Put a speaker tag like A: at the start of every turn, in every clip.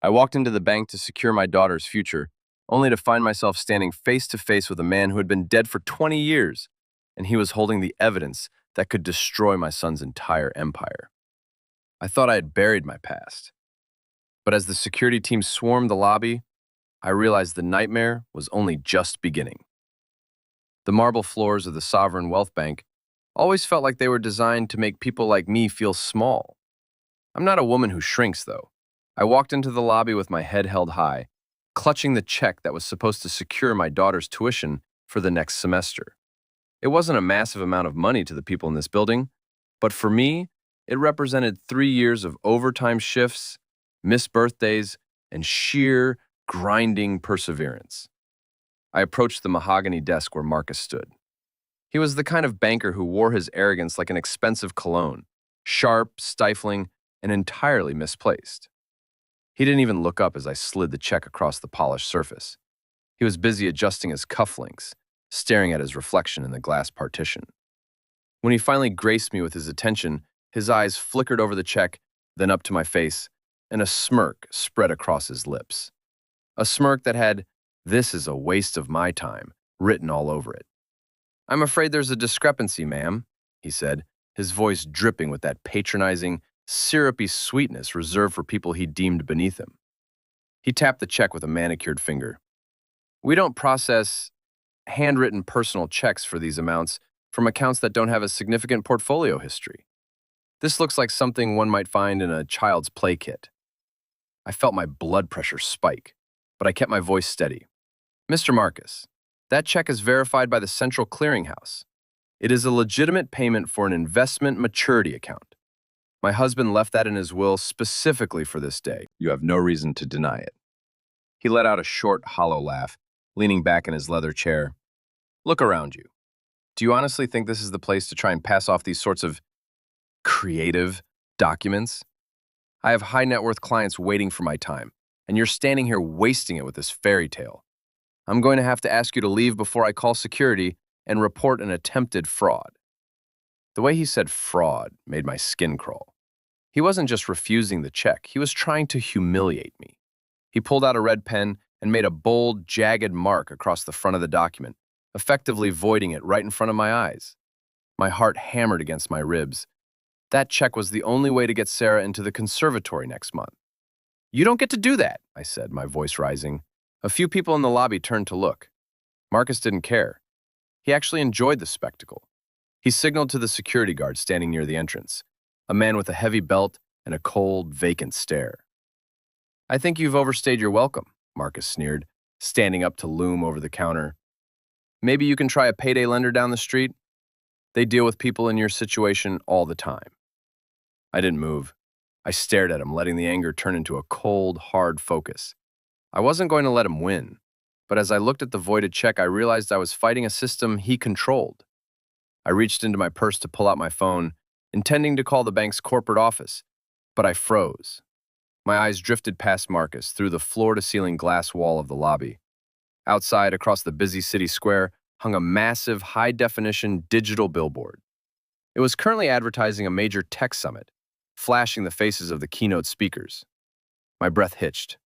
A: I walked into the bank to secure my daughter's future, only to find myself standing face to face with a man who had been dead for 20 years, and he was holding the evidence that could destroy my son's entire empire. I thought I had buried my past, but as the security team swarmed the lobby, I realized the nightmare was only just beginning. The marble floors of the Sovereign Wealth Bank always felt like they were designed to make people like me feel small. I'm not a woman who shrinks, though. I walked into the lobby with my head held high, clutching the check that was supposed to secure my daughter's tuition for the next semester. It wasn't a massive amount of money to the people in this building, but for me, it represented 3 years of overtime shifts, missed birthdays, and sheer, grinding perseverance. I approached the mahogany desk where Marcus stood. He was the kind of banker who wore his arrogance like an expensive cologne, sharp, stifling, and entirely misplaced. He didn't even look up as I slid the check across the polished surface. He was busy adjusting his cufflinks, staring at his reflection in the glass partition. When he finally graced me with his attention, his eyes flickered over the check, then up to my face, and a smirk spread across his lips. A smirk that had, "This is a waste of my time," written all over it. "I'm afraid there's a discrepancy, ma'am," he said, his voice dripping with that patronizing, syrupy sweetness reserved for people he deemed beneath him. He tapped the check with a manicured finger. "We don't process handwritten personal checks for these amounts from accounts that don't have a significant portfolio history. This looks like something one might find in a child's play kit." I felt my blood pressure spike, but I kept my voice steady. "Mr. Marcus, that check is verified by the Central Clearinghouse. It is a legitimate payment for an investment maturity account. My husband left that in his will specifically for this day. You have no reason to deny it." He let out a short, hollow laugh, leaning back in his leather chair. "Look around you. Do you honestly think this is the place to try and pass off these sorts of creative documents? I have high net worth clients waiting for my time, and you're standing here wasting it with this fairy tale. I'm going to have to ask you to leave before I call security and report an attempted fraud." The way he said fraud made my skin crawl. He wasn't just refusing the check, he was trying to humiliate me. He pulled out a red pen and made a bold, jagged mark across the front of the document, effectively voiding it right in front of my eyes. My heart hammered against my ribs. That check was the only way to get Sarah into the conservatory next month. "You don't get to do that," I said, my voice rising. A few people in the lobby turned to look. Marcus didn't care. He actually enjoyed the spectacle. He signaled to the security guard standing near the entrance, a man with a heavy belt and a cold, vacant stare. "I think you've overstayed your welcome," Marcus sneered, standing up to loom over the counter. "Maybe you can try a payday lender down the street? They deal with people in your situation all the time." I didn't move. I stared at him, letting the anger turn into a cold, hard focus. I wasn't going to let him win, but as I looked at the voided check, I realized I was fighting a system he controlled. I reached into my purse to pull out my phone, intending to call the bank's corporate office, but I froze. My eyes drifted past Marcus through the floor-to-ceiling glass wall of the lobby. Outside, across the busy city square, hung a massive, high-definition digital billboard. It was currently advertising a major tech summit, flashing the faces of the keynote speakers. My breath hitched.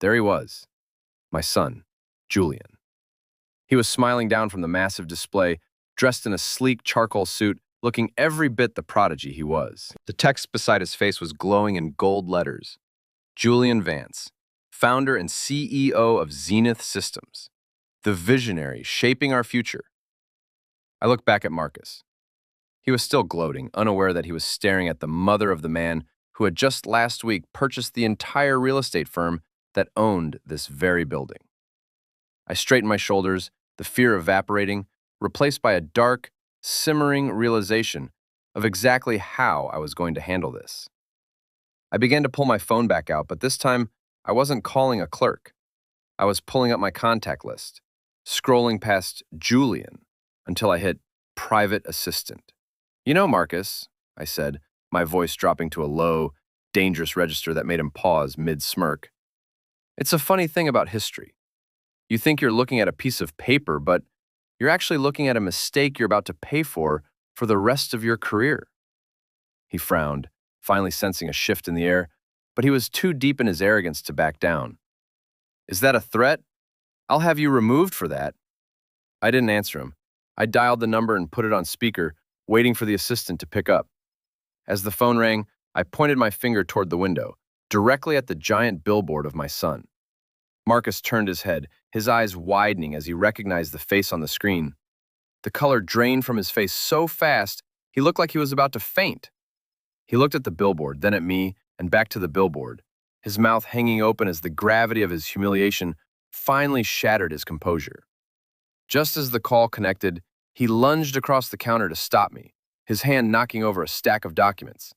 A: There he was, my son, Julian. He was smiling down from the massive display, dressed in a sleek charcoal suit, looking every bit the prodigy he was. The text beside his face was glowing in gold letters. Julian Vance, founder and CEO of Zenith Systems, the visionary shaping our future. I looked back at Marcus. He was still gloating, unaware that he was staring at the mother of the man who had just last week purchased the entire real estate firm that owned this very building. I straightened my shoulders, the fear evaporating, replaced by a dark, simmering realization of exactly how I was going to handle this. I began to pull my phone back out, but this time I wasn't calling a clerk. I was pulling up my contact list, scrolling past Julian until I hit private assistant. "You know, Marcus," I said, my voice dropping to a low, dangerous register that made him pause mid-smirk. "It's a funny thing about history. You think you're looking at a piece of paper, but you're actually looking at a mistake you're about to pay for the rest of your career." He frowned, finally sensing a shift in the air. but he was too deep in his arrogance to back down. "Is that a threat? I'll have you removed for that." I didn't answer him. I dialed the number and put it on speaker, waiting for the assistant to pick up. As the phone rang, I pointed my finger toward the window, directly at the giant billboard of my son. Marcus turned his head, his eyes widening as he recognized the face on the screen. The color drained from his face so fast, he looked like he was about to faint. He looked at the billboard, then at me, and back to the billboard, his mouth hanging open as the gravity of his humiliation finally shattered his composure. Just as the call connected, he lunged across the counter to stop me, his hand knocking over a stack of documents.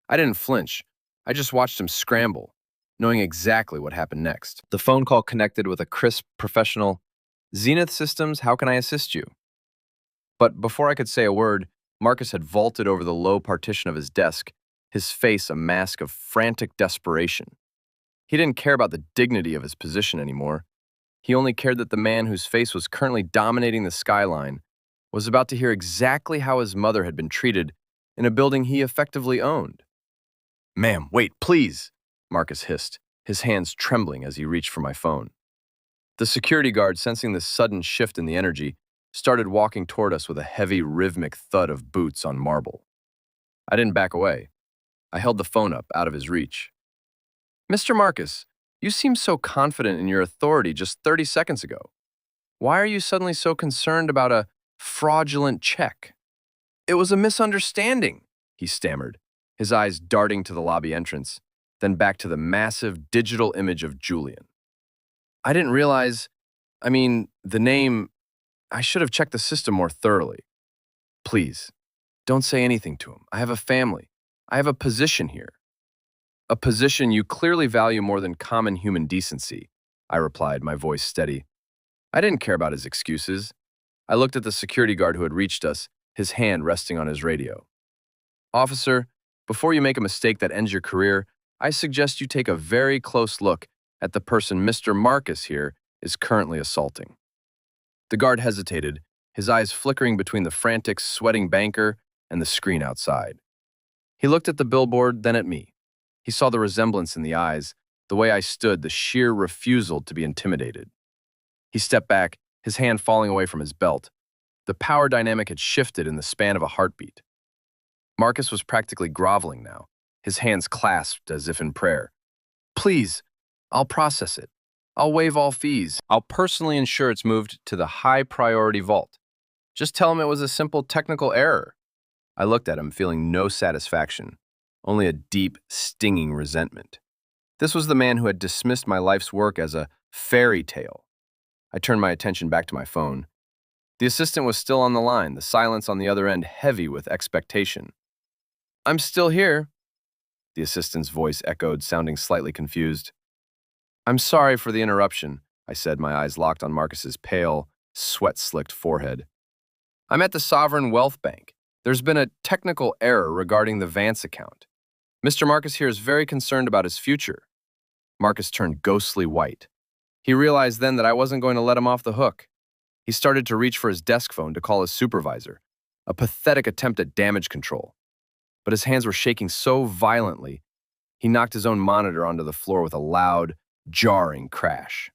A: I didn't flinch. I just watched him scramble, knowing exactly what happened next. The phone call connected with a crisp, professional, "Zenith Systems, how can I assist you?" But before I could say a word, Marcus had vaulted over the low partition of his desk, his face a mask of frantic desperation. He didn't care about the dignity of his position anymore. He only cared that the man whose face was currently dominating the skyline was about to hear exactly how his mother had been treated in a building he effectively owned. "Ma'am, wait, please," Marcus hissed, his hands trembling as he reached for my phone. The security guard, sensing this sudden shift in the energy, started walking toward us with a heavy, rhythmic thud of boots on marble. I didn't back away. I held the phone up, out of his reach. "Mr. Marcus, you seemed so confident in your authority just 30 seconds ago. Why are you suddenly so concerned about a fraudulent check?" "It was a misunderstanding," he stammered, his eyes darting to the lobby entrance, then back to the massive digital image of Julian. "I didn't realize, the name, I should have checked the system more thoroughly. Please, don't say anything to him. I have a family. I have a position here." "A position you clearly value more than common human decency," I replied, my voice steady. I didn't care about his excuses. I looked at the security guard who had reached us, his hand resting on his radio. "Officer, before you make a mistake that ends your career, I suggest you take a very close look at the person Mr. Marcus here is currently assaulting." The guard hesitated, his eyes flickering between the frantic, sweating banker and the screen outside. He looked at the billboard, then at me. He saw the resemblance in the eyes, the way I stood, the sheer refusal to be intimidated. He stepped back, his hand falling away from his belt. The power dynamic had shifted in the span of a heartbeat. Marcus was practically groveling now, his hands clasped as if in prayer. "Please, I'll process it. I'll waive all fees. I'll personally ensure it's moved to the high-priority vault. Just tell him it was a simple technical error." I looked at him, feeling no satisfaction, only a deep, stinging resentment. This was the man who had dismissed my life's work as a fairy tale. I turned my attention back to my phone. The assistant was still on the line, the silence on the other end heavy with expectation. "I'm still here," the assistant's voice echoed, sounding slightly confused. "I'm sorry for the interruption," I said, my eyes locked on Marcus's pale, sweat-slicked forehead. "I'm at the Sovereign Wealth Bank. There's been a technical error regarding the Vance account. Mr. Marcus here is very concerned about his future." Marcus turned ghostly white. He realized then that I wasn't going to let him off the hook. He started to reach for his desk phone to call his supervisor, a pathetic attempt at damage control. But his hands were shaking so violently, he knocked his own monitor onto the floor with a loud, jarring crash.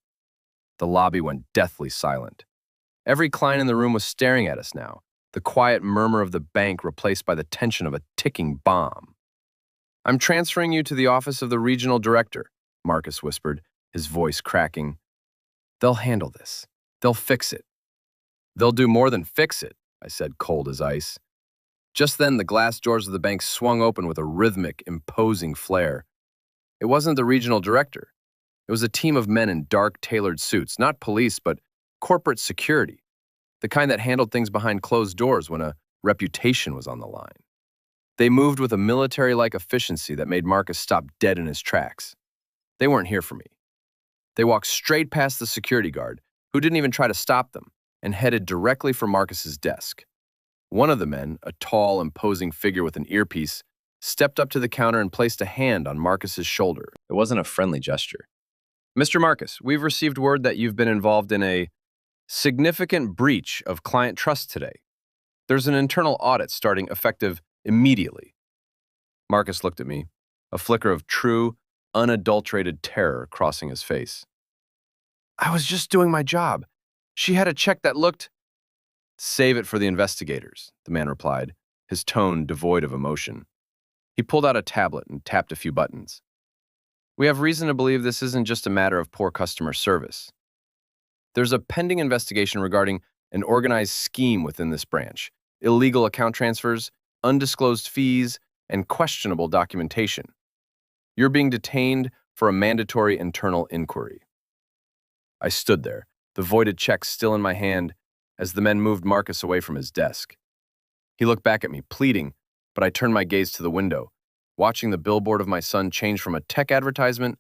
A: The lobby went deathly silent. Every client in the room was staring at us now, the quiet murmur of the bank replaced by the tension of a ticking bomb. "I'm transferring you to the office of the regional director," Marcus whispered, his voice cracking. "They'll handle this. They'll fix it." "They'll do more than fix it," I said, cold as ice. Just then, the glass doors of the bank swung open with a rhythmic, imposing flare. It wasn't the regional director. It was a team of men in dark, tailored suits, not police, but corporate security, the kind that handled things behind closed doors when a reputation was on the line. They moved with a military-like efficiency that made Marcus stop dead in his tracks. They weren't here for me. They walked straight past the security guard, who didn't even try to stop them, and headed directly for Marcus's desk. One of the men, a tall, imposing figure with an earpiece, stepped up to the counter and placed a hand on Marcus's shoulder. It wasn't a friendly gesture. "Mr. Marcus, we've received word that you've been involved in a significant breach of client trust today. There's an internal audit starting effective immediately." Marcus looked at me, a flicker of true, unadulterated terror crossing his face. I was just doing my job. She had a check that looked— Save it for the investigators, the man replied, his tone devoid of emotion. He pulled out a tablet and tapped a few buttons. We have reason to believe this isn't just a matter of poor customer service. There's a pending investigation regarding an organized scheme within this branch, illegal account transfers, undisclosed fees, and questionable documentation. You're being detained for a mandatory internal inquiry. I stood there, the voided check still in my hand, as the men moved Marcus away from his desk. He looked back at me, pleading, but I turned my gaze to the window, watching the billboard of my son change from a tech advertisement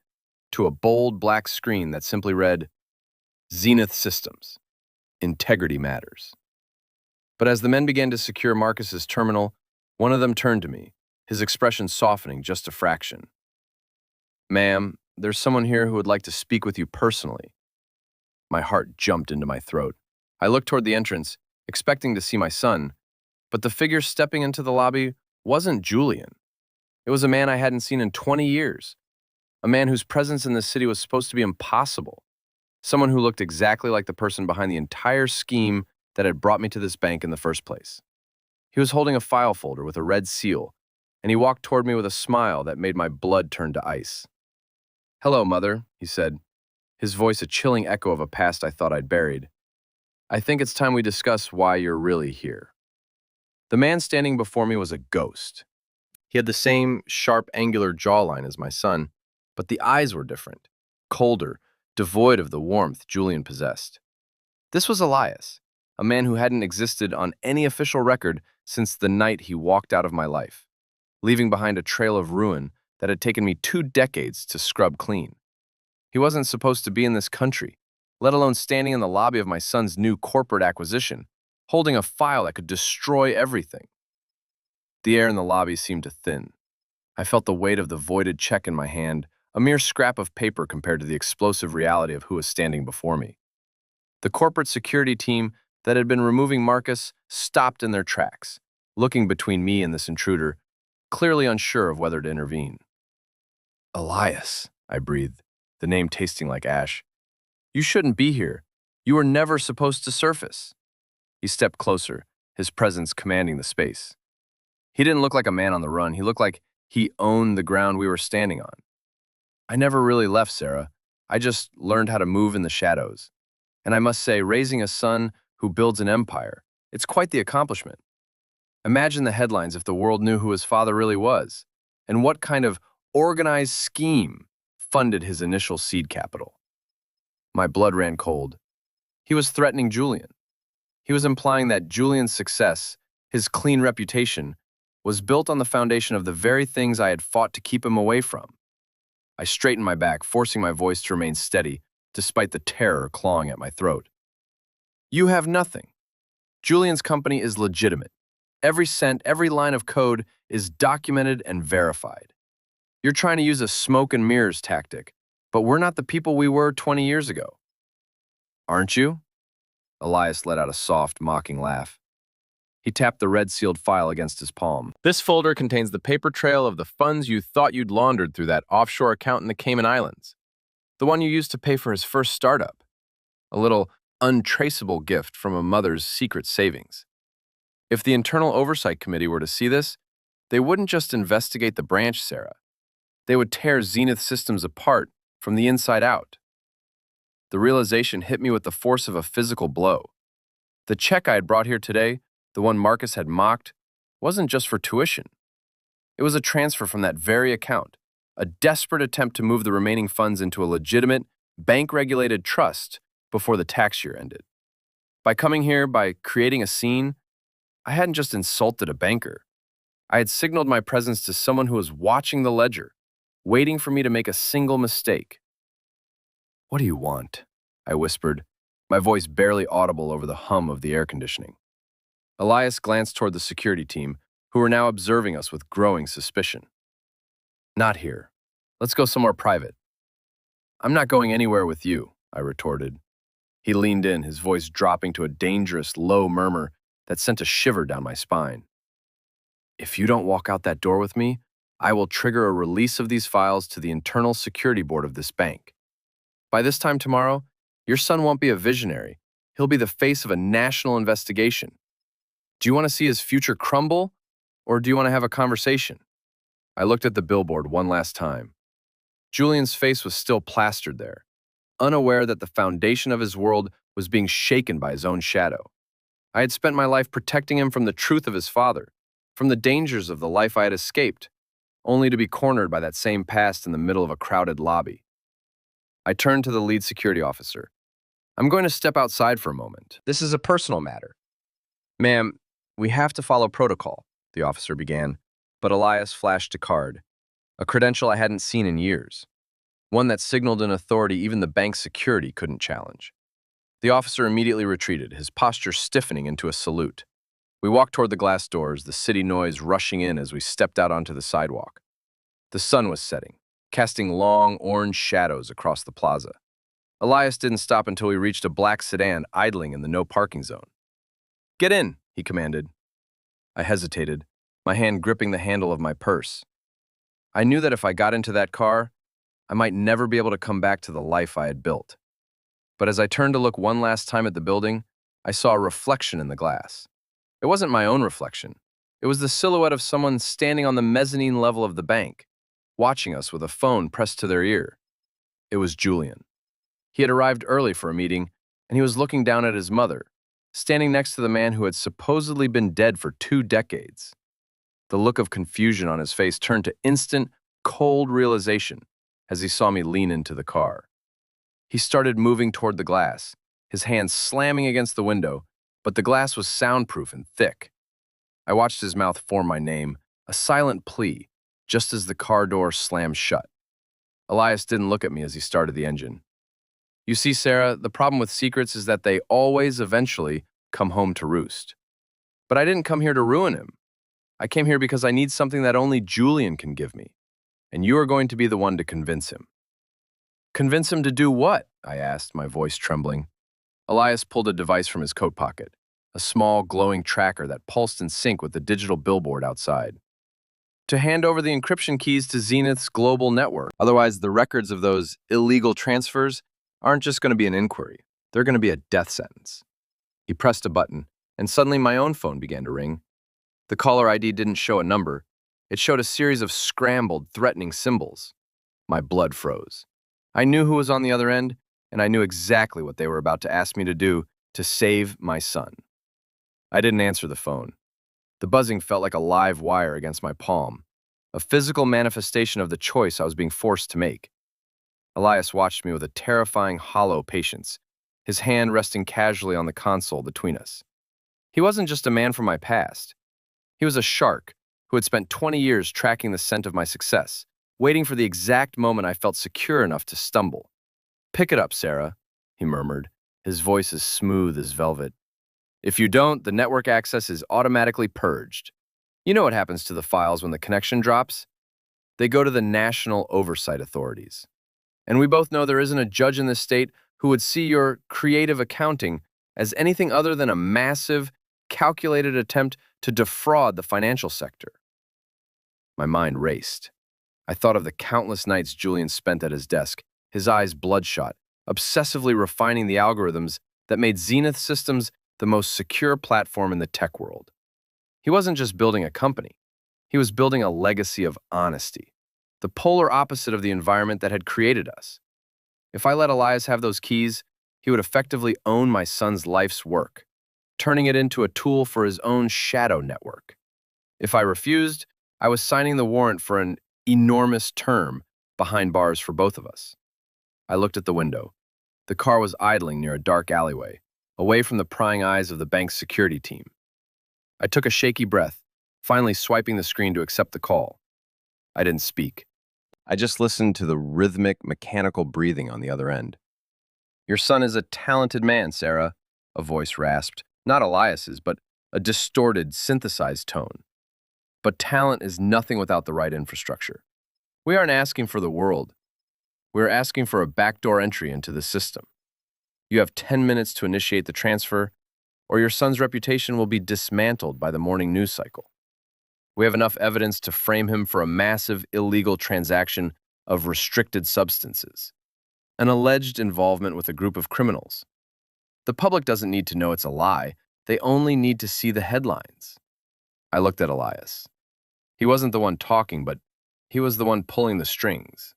A: to a bold black screen that simply read, Zenith Systems, Integrity Matters. But as the men began to secure Marcus's terminal, one of them turned to me, his expression softening just a fraction. Ma'am, there's someone here who would like to speak with you personally. My heart jumped into my throat. I looked toward the entrance, expecting to see my son, but the figure stepping into the lobby wasn't Julian. It was a man I hadn't seen in 20 years, a man whose presence in this city was supposed to be impossible, someone who looked exactly like the person behind the entire scheme that had brought me to this bank in the first place. He was holding a file folder with a red seal, and he walked toward me with a smile that made my blood turn to ice. Hello, Mother, he said, his voice a chilling echo of a past I thought I'd buried. I think it's time we discuss why you're really here. The man standing before me was a ghost. He had the same sharp, angular jawline as my son, but the eyes were different, colder, devoid of the warmth Julian possessed. This was Elias, a man who hadn't existed on any official record since the night he walked out of my life, leaving behind a trail of ruin that had taken me 2 decades to scrub clean. He wasn't supposed to be in this country, let alone standing in the lobby of my son's new corporate acquisition, holding a file that could destroy everything. The air in the lobby seemed to thin. I felt the weight of the voided check in my hand, a mere scrap of paper compared to the explosive reality of who was standing before me. The corporate security team that had been removing Marcus stopped in their tracks, looking between me and this intruder, clearly unsure of whether to intervene. Elias, I breathed, the name tasting like ash. You shouldn't be here. You were never supposed to surface. He stepped closer, his presence commanding the space. He didn't look like a man on the run. He looked like he owned the ground we were standing on. I never really left, Sarah. I just learned how to move in the shadows. And I must say, raising a son who builds an empire, it's quite the accomplishment. Imagine the headlines if the world knew who his father really was, and what kind of organized scheme funded his initial seed capital. My blood ran cold. He was threatening Julian. He was implying that Julian's success, his clean reputation, was built on the foundation of the very things I had fought to keep him away from. I straightened my back, forcing my voice to remain steady, despite the terror clawing at my throat. You have nothing. Julian's company is legitimate. Every cent, every line of code is documented and verified. You're trying to use a smoke and mirrors tactic, but we're not the people we were 20 years ago. Aren't you? Elias let out a soft, mocking laugh. He tapped the red-sealed file against his palm. This folder contains the paper trail of the funds you thought you'd laundered through that offshore account in the Cayman Islands. The one you used to pay for his first startup. A little untraceable gift from a mother's secret savings. If the Internal Oversight Committee were to see this, they wouldn't just investigate the branch, Sarah. They would tear Zenith Systems apart from the inside out. The realization hit me with the force of a physical blow. The check I had brought here today, the one Marcus had mocked, wasn't just for tuition. It was a transfer from that very account, a desperate attempt to move the remaining funds into a legitimate, bank-regulated trust before the tax year ended. By coming here, by creating a scene, I hadn't just insulted a banker. I had signaled my presence to someone who was watching the ledger, waiting for me to make a single mistake. What do you want? I whispered, my voice barely audible over the hum of the air conditioning. Elias glanced toward the security team, who were now observing us with growing suspicion. Not here. Let's go somewhere private. I'm not going anywhere with you, I retorted. He leaned in, his voice dropping to a dangerous, low murmur that sent a shiver down my spine. If you don't walk out that door with me, I will trigger a release of these files to the internal security board of this bank. By this time tomorrow, your son won't be a visionary. He'll be the face of a national investigation. Do you want to see his future crumble, or do you want to have a conversation?" I looked at the billboard one last time. Julian's face was still plastered there, unaware that the foundation of his world was being shaken by his own shadow. I had spent my life protecting him from the truth of his father, from the dangers of the life I had escaped, only to be cornered by that same past in the middle of a crowded lobby. I turned to the lead security officer. "I'm going to step outside for a moment. This is a personal matter." "Ma'am, we have to follow protocol," the officer began, but Elias flashed a card, a credential I hadn't seen in years, one that signaled an authority even the bank's security couldn't challenge. The officer immediately retreated, his posture stiffening into a salute. We walked toward the glass doors, the city noise rushing in as we stepped out onto the sidewalk. The sun was setting, casting long orange shadows across the plaza. Elias didn't stop until we reached a black sedan idling in the no parking zone. "Get in," he commanded. I hesitated, my hand gripping the handle of my purse. I knew that if I got into that car, I might never be able to come back to the life I had built. But as I turned to look one last time at the building, I saw a reflection in the glass. It wasn't my own reflection. It was the silhouette of someone standing on the mezzanine level of the bank, watching us with a phone pressed to their ear. It was Julian. He had arrived early for a meeting, and he was looking down at his mother, standing next to the man who had supposedly been dead for 2 decades. The look of confusion on his face turned to instant, cold realization as he saw me lean into the car. He started moving toward the glass, his hands slamming against the window, but the glass was soundproof and thick. I watched his mouth form my name, a silent plea, just as the car door slammed shut. Elias didn't look at me as he started the engine. "You see, Sarah, the problem with secrets is that they always eventually come home to roost. But I didn't come here to ruin him. I came here because I need something that only Julian can give me, and you are going to be the one to convince him." "Convince him to do what?" I asked, my voice trembling. Elias pulled a device from his coat pocket, a small, glowing tracker that pulsed in sync with the digital billboard outside. "To hand over the encryption keys to Zenith's global network. Otherwise, the records of those illegal transfers aren't just going to be an inquiry. They're going to be a death sentence." He pressed a button, and suddenly my own phone began to ring. The caller ID didn't show a number. It showed a series of scrambled, threatening symbols. My blood froze. I knew who was on the other end, and I knew exactly what they were about to ask me to do to save my son. I didn't answer the phone. The buzzing felt like a live wire against my palm, a physical manifestation of the choice I was being forced to make. Elias watched me with a terrifying, hollow patience, his hand resting casually on the console between us. He wasn't just a man from my past. He was a shark who had spent 20 years tracking the scent of my success, waiting for the exact moment I felt secure enough to stumble. "Pick it up, Sarah," he murmured, his voice as smooth as velvet. "If you don't, the network access is automatically purged. You know what happens to the files when the connection drops? They go to the national oversight authorities. And we both know there isn't a judge in this state who would see your creative accounting as anything other than a massive, calculated attempt to defraud the financial sector." My mind raced. I thought of the countless nights Julian spent at his desk, his eyes bloodshot, obsessively refining the algorithms that made Zenith Systems the most secure platform in the tech world. He wasn't just building a company. He was building a legacy of honesty, the polar opposite of the environment that had created us. If I let Elias have those keys, he would effectively own my son's life's work, turning it into a tool for his own shadow network. If I refused, I was signing the warrant for an enormous term behind bars for both of us. I looked at the window. The car was idling near a dark alleyway, away from the prying eyes of the bank's security team. I took a shaky breath, finally swiping the screen to accept the call. I didn't speak. I just listened to the rhythmic, mechanical breathing on the other end. "Your son is a talented man, Sarah," a voice rasped, not Elias's, but a distorted, synthesized tone. "But talent is nothing without the right infrastructure. We aren't asking for the world. We're asking for a backdoor entry into the system. You have 10 minutes to initiate the transfer, or your son's reputation will be dismantled by the morning news cycle." We have enough evidence to frame him for a massive illegal transaction of restricted substances, an alleged involvement with a group of criminals. The public doesn't need to know it's a lie. They only need to see the headlines. I looked at Elias. He wasn't the one talking, but he was the one pulling the strings.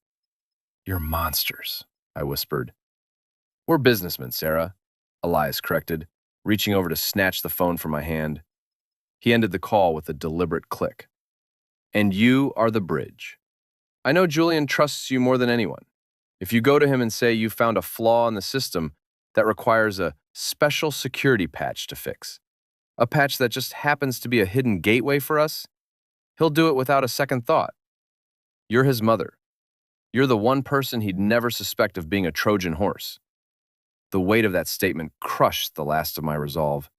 A: "You're monsters," I whispered. "We're businessmen, Sarah," Elias corrected, reaching over to snatch the phone from my hand. He ended the call with a deliberate click. "And you are the bridge. I know Julian trusts you more than anyone. If you go to him and say you found a flaw in the system that requires a special security patch to fix, a patch that just happens to be a hidden gateway for us, he'll do it without a second thought. You're his mother. You're the one person he'd never suspect of being a Trojan horse." The weight of that statement crushed the last of my resolve.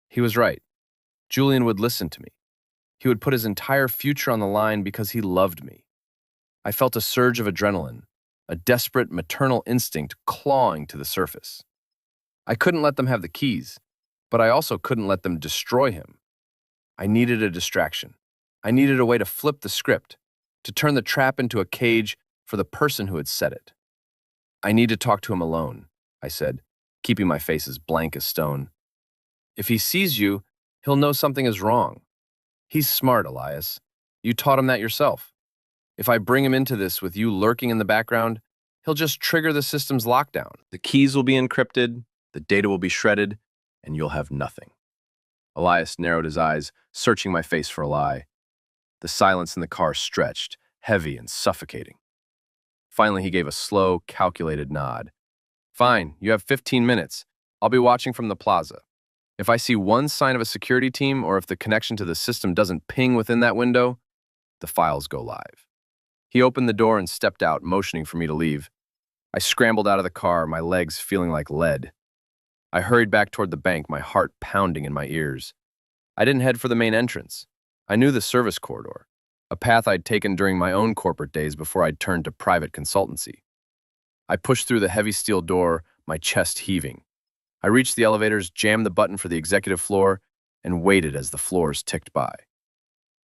A: He was right. Julian would listen to me. He would put his entire future on the line because he loved me. I felt a surge of adrenaline, a desperate maternal instinct clawing to the surface. I couldn't let them have the keys, but I also couldn't let them destroy him. I needed a distraction. I needed a way to flip the script, to turn the trap into a cage for the person who had set it. "I need to talk to him alone," I said, keeping my face as blank as stone. "If he sees you, he'll know something is wrong. He's smart, Elias. You taught him that yourself. If I bring him into this with you lurking in the background, he'll just trigger the system's lockdown. The keys will be encrypted, the data will be shredded, and you'll have nothing." Elias narrowed his eyes, searching my face for a lie. The silence in the car stretched, heavy and suffocating. Finally, he gave a slow, calculated nod. "Fine, you have 15 minutes. I'll be watching from the plaza. If I see one sign of a security team or if the connection to the system doesn't ping within that window, the files go live." He opened the door and stepped out, motioning for me to leave. I scrambled out of the car, my legs feeling like lead. I hurried back toward the bank, my heart pounding in my ears. I didn't head for the main entrance. I knew the service corridor, a path I'd taken during my own corporate days before I'd turned to private consultancy. I pushed through the heavy steel door, my chest heaving. I reached the elevators, jammed the button for the executive floor, and waited as the floors ticked by.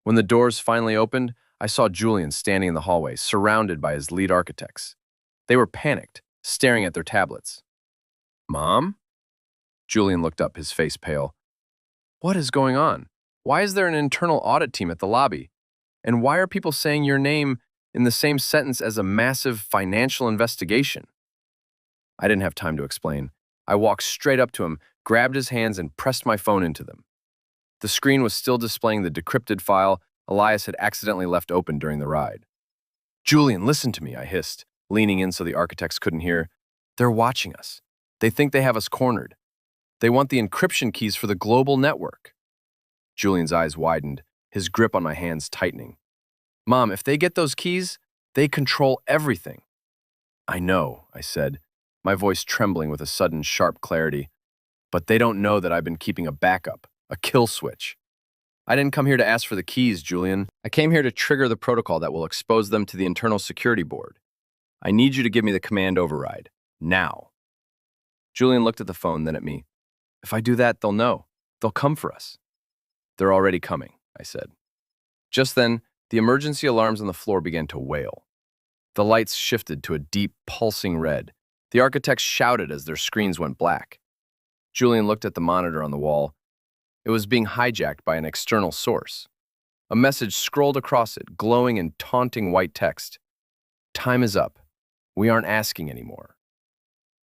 A: When the doors finally opened, I saw Julian standing in the hallway, surrounded by his lead architects. They were panicked, staring at their tablets. "Mom?" Julian looked up, his face pale. "What is going on? Why is there an internal audit team at the lobby? And why are people saying your name in the same sentence as a massive financial investigation?" I didn't have time to explain. I walked straight up to him, grabbed his hands, and pressed my phone into them. The screen was still displaying the decrypted file Elias had accidentally left open during the ride. "Julian, listen to me," I hissed, leaning in so the architects couldn't hear. "They're watching us. They think they have us cornered. They want the encryption keys for the global network." Julian's eyes widened, his grip on my hands tightening. "Mom, if they get those keys, they control everything." "I know," I said, my voice trembling with a sudden sharp clarity. "But they don't know that I've been keeping a backup, a kill switch. I didn't come here to ask for the keys, Julian. I came here to trigger the protocol that will expose them to the internal security board. I need you to give me the command override. Now." Julian looked at the phone, then at me. "If I do that, they'll know. They'll come for us." "They're already coming," I said. Just then, the emergency alarms on the floor began to wail. The lights shifted to a deep, pulsing red. The architects shouted as their screens went black. Julian looked at the monitor on the wall. It was being hijacked by an external source. A message scrolled across it, glowing in taunting white text. "Time is up. We aren't asking anymore."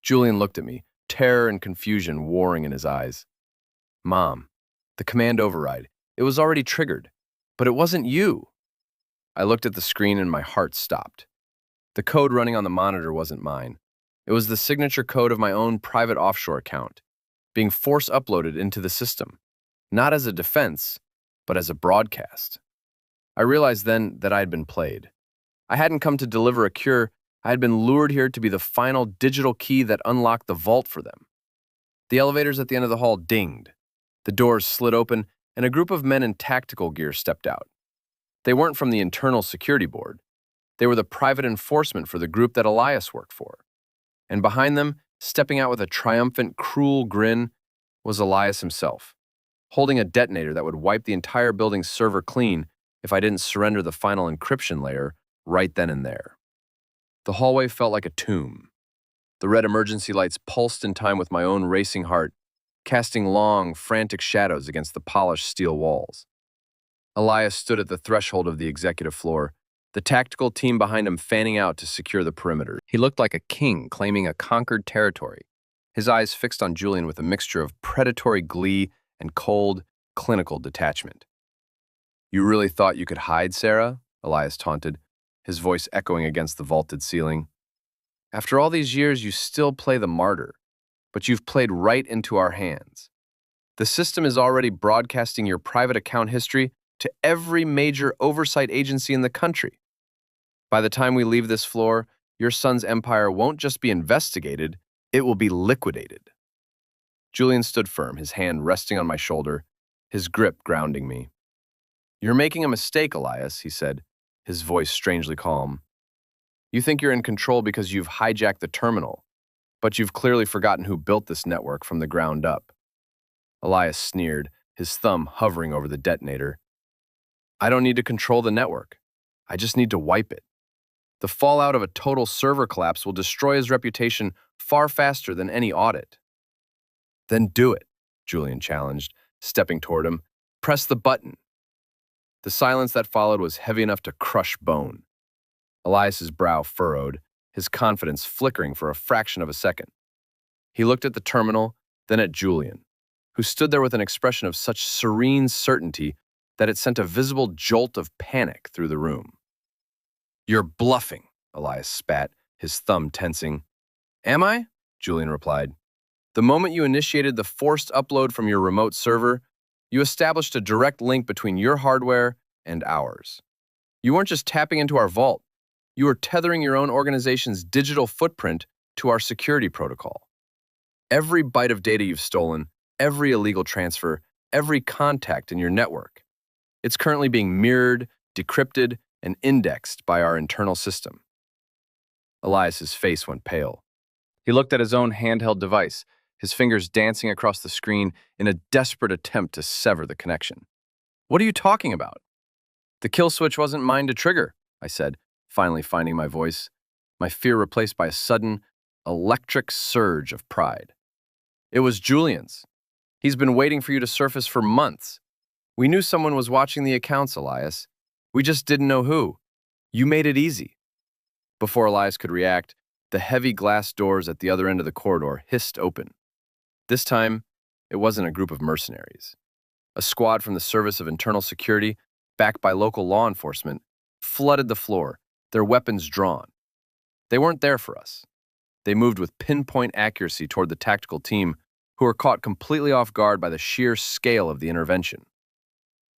A: Julian looked at me, terror and confusion warring in his eyes. "Mom, the command override. It was already triggered. But it wasn't you." I looked at the screen and my heart stopped. The code running on the monitor wasn't mine. It was the signature code of my own private offshore account, being force uploaded into the system, not as a defense, but as a broadcast. I realized then that I had been played. I hadn't come to deliver a cure. I had been lured here to be the final digital key that unlocked the vault for them. The elevators at the end of the hall dinged. The doors slid open, and a group of men in tactical gear stepped out. They weren't from the internal security board. They were the private enforcement for the group that Elias worked for. And behind them, stepping out with a triumphant, cruel grin, was Elias himself, holding a detonator that would wipe the entire building's server clean if I didn't surrender the final encryption layer right then and there. The hallway felt like a tomb. The red emergency lights pulsed in time with my own racing heart, casting long, frantic shadows against the polished steel walls. Elias stood at the threshold of the executive floor, the tactical team behind him fanning out to secure the perimeter. He looked like a king claiming a conquered territory, his eyes fixed on Julian with a mixture of predatory glee and cold, clinical detachment. "You really thought you could hide, Sarah?" Elias taunted, his voice echoing against the vaulted ceiling. "After all these years, you still play the martyr, but you've played right into our hands. The system is already broadcasting your private account history to every major oversight agency in the country. By the time we leave this floor, your son's empire won't just be investigated, it will be liquidated." Julian stood firm, his hand resting on my shoulder, his grip grounding me. "You're making a mistake, Elias," he said, his voice strangely calm. "You think you're in control because you've hijacked the terminal, but you've clearly forgotten who built this network from the ground up." Elias sneered, his thumb hovering over the detonator. "I don't need to control the network. I just need to wipe it. The fallout of a total server collapse will destroy his reputation far faster than any audit." "Then do it," Julian challenged, stepping toward him. "Press the button." The silence that followed was heavy enough to crush bone. Elias's brow furrowed, his confidence flickering for a fraction of a second. He looked at the terminal, then at Julian, who stood there with an expression of such serene certainty that it sent a visible jolt of panic through the room. "You're bluffing," Elias spat, his thumb tensing. "Am I?" Julian replied. "The moment you initiated the forced upload from your remote server, you established a direct link between your hardware and ours. You weren't just tapping into our vault, you were tethering your own organization's digital footprint to our security protocol. Every byte of data you've stolen, every illegal transfer, every contact in your network, it's currently being mirrored, decrypted, and indexed by our internal system." Elias's face went pale. He looked at his own handheld device, his fingers dancing across the screen in a desperate attempt to sever the connection. "What are you talking about?" "The kill switch wasn't mine to trigger," I said, finally finding my voice, my fear replaced by a sudden, electric surge of pride. "It was Julian's. He's been waiting for you to surface for months. We knew someone was watching the accounts, Elias. We just didn't know who. You made it easy." Before Elias could react, the heavy glass doors at the other end of the corridor hissed open. This time, it wasn't a group of mercenaries. A squad from the Service of Internal Security, backed by local law enforcement, flooded the floor, their weapons drawn. They weren't there for us. They moved with pinpoint accuracy toward the tactical team, who were caught completely off guard by the sheer scale of the intervention.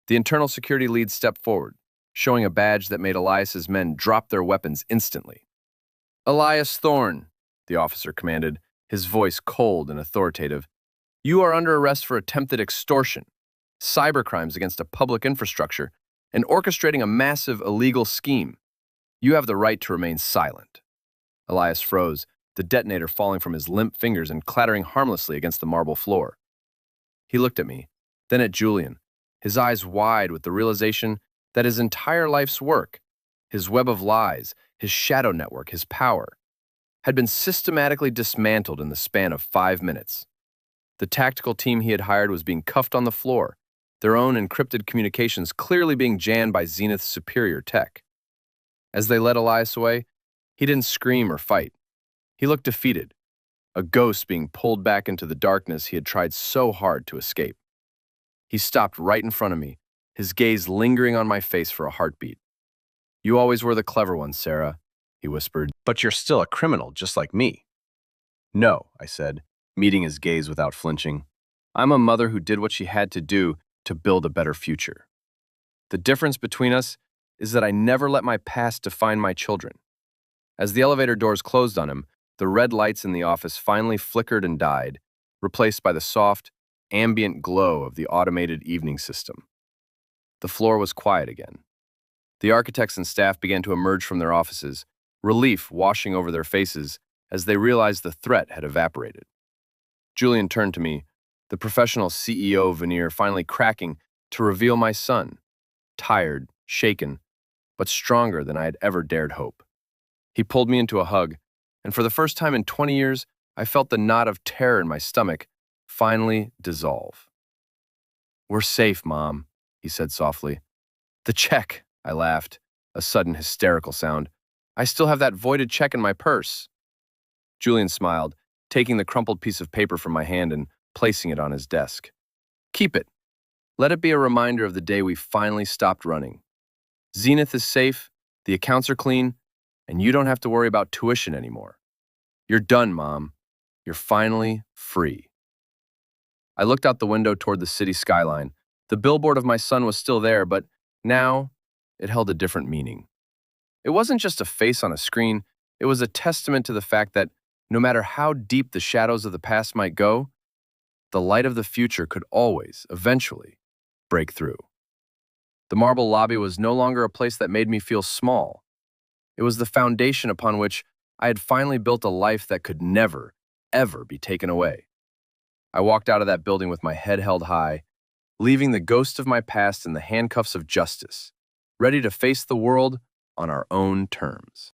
A: The internal security lead stepped forward, showing a badge that made Elias's men drop their weapons instantly. "Elias Thorne," the officer commanded, his voice cold and authoritative, "you are under arrest for attempted extortion, cybercrimes against a public infrastructure, and orchestrating a massive illegal scheme. You have the right to remain silent." Elias froze, the detonator falling from his limp fingers and clattering harmlessly against the marble floor. He looked at me, then at Julian, his eyes wide with the realization that his entire life's work, his web of lies, his shadow network, his power, had been systematically dismantled in the span of 5 minutes. The tactical team he had hired was being cuffed on the floor, their own encrypted communications clearly being jammed by Zenith's superior tech. As they led Elias away, he didn't scream or fight. He looked defeated, a ghost being pulled back into the darkness he had tried so hard to escape. He stopped right in front of me, his gaze lingering on my face for a heartbeat. "You always were the clever one, Sarah," he whispered, "but you're still a criminal just like me." "No," I said, meeting his gaze without flinching. "I'm a mother who did what she had to do to build a better future. The difference between us is that I never let my past define my children." As the elevator doors closed on him, the red lights in the office finally flickered and died, replaced by the soft, ambient glow of the automated evening system. The floor was quiet again. The architects and staff began to emerge from their offices, relief washing over their faces as they realized the threat had evaporated. Julian turned to me, the professional CEO veneer finally cracking to reveal my son, tired, shaken, but stronger than I had ever dared hope. He pulled me into a hug, and for the first time in 20 years, I felt the knot of terror in my stomach finally dissolve. "We're safe, Mom," he said softly. "The check," I laughed, a sudden hysterical sound. "I still have that voided check in my purse." Julian smiled, taking the crumpled piece of paper from my hand and placing it on his desk. "Keep it. Let it be a reminder of the day we finally stopped running. Zenith is safe, the accounts are clean, and you don't have to worry about tuition anymore. You're done, Mom. You're finally free." I looked out the window toward the city skyline. The billboard of my son was still there, but now it held a different meaning. It wasn't just a face on a screen, it was a testament to the fact that no matter how deep the shadows of the past might go, the light of the future could always, eventually, break through. The marble lobby was no longer a place that made me feel small. It was the foundation upon which I had finally built a life that could never, ever be taken away. I walked out of that building with my head held high, leaving the ghost of my past in the handcuffs of justice, ready to face the world on our own terms.